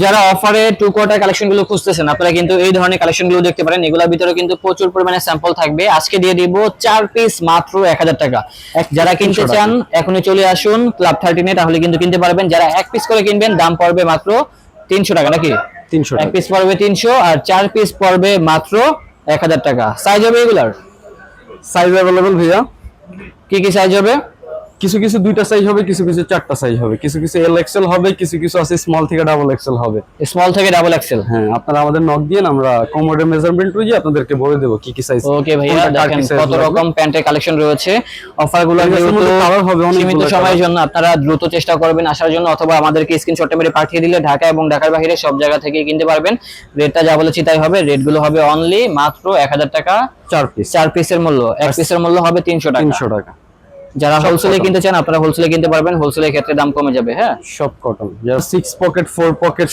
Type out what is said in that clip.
যারা অফারে two quarter collection গুলো খুঁজতেছেন আপনারা কিন্তু এই ধরনের কালেকশন গুলো দেখতে পারেন। এগুলোর ভিতরে কিন্তু প্রচুর পরিমাণে স্যাম্পল থাকবে। আজকে দিয়ে দিব 4 পিস মাত্র 1000 টাকা। যারা কিনতে চান এখনই চলে আসুন ক্লাব 13 এ, তাহলে কিন্তু কিনতে পারবেন। যারা এক পিস করে কিনবেন দাম পড়বে মাত্র 300 টাকা নাকি? 300 এক টাকা। পিস পড়বে 300 আর 4 পিস পড়বে মাত্র 1000 টাকা। সাইজ হবে এগুলার? সাইজ अवेलेबल ভাইয়া। কি কি সাইজ হবে? কিছু কিছু দুইটা সাইজ হবে, কিছু কিছু চারটা সাইজ হবে, কিছু কিছু এল এক্সেল হবে, কিছু কিছু আছে স্মল থেকে ডাবল এক্সেল হবে। স্মল থেকে ডাবল এক্সেল। হ্যাঁ, আপনারা আমাদের নক দিন, আমরা কোমোডের মেজারমেন্ট অনুযায়ী আপনাদেরকে বলে দেব কি কি সাইজ। ওকে ভাইয়া, দেখেন কত রকম প্যান্টের কালেকশন রয়েছে। অফারগুলো কালার হবে সীমিত সময়ের জন্য, আপনারা দ্রুত চেষ্টা করবেন আসার জন্য, অথবা আমাদেরকে স্ক্রিনশট মেরে পাঠিয়ে দিলে ঢাকা এবং ঢাকার বাইরে সব জায়গা থেকে কিনতে পারবেন। রেটটা যা বলেছি তাই হবে। রেটগুলো হবে অনলি মাত্র 1000 টাকা 4 পিস। 4 পিসের মূল্য। এক পিসের মূল্য হবে 300 টাকা। 300 টাকা। যারা হোলসেলে কিনতে চান আপনারা হোলসেলে কিনতে পারবেন, হোলসেলের ক্ষেত্রে দাম কমে যাবে। হ্যাঁ, সব কটন, যারা 6 পকেট 4 পকেট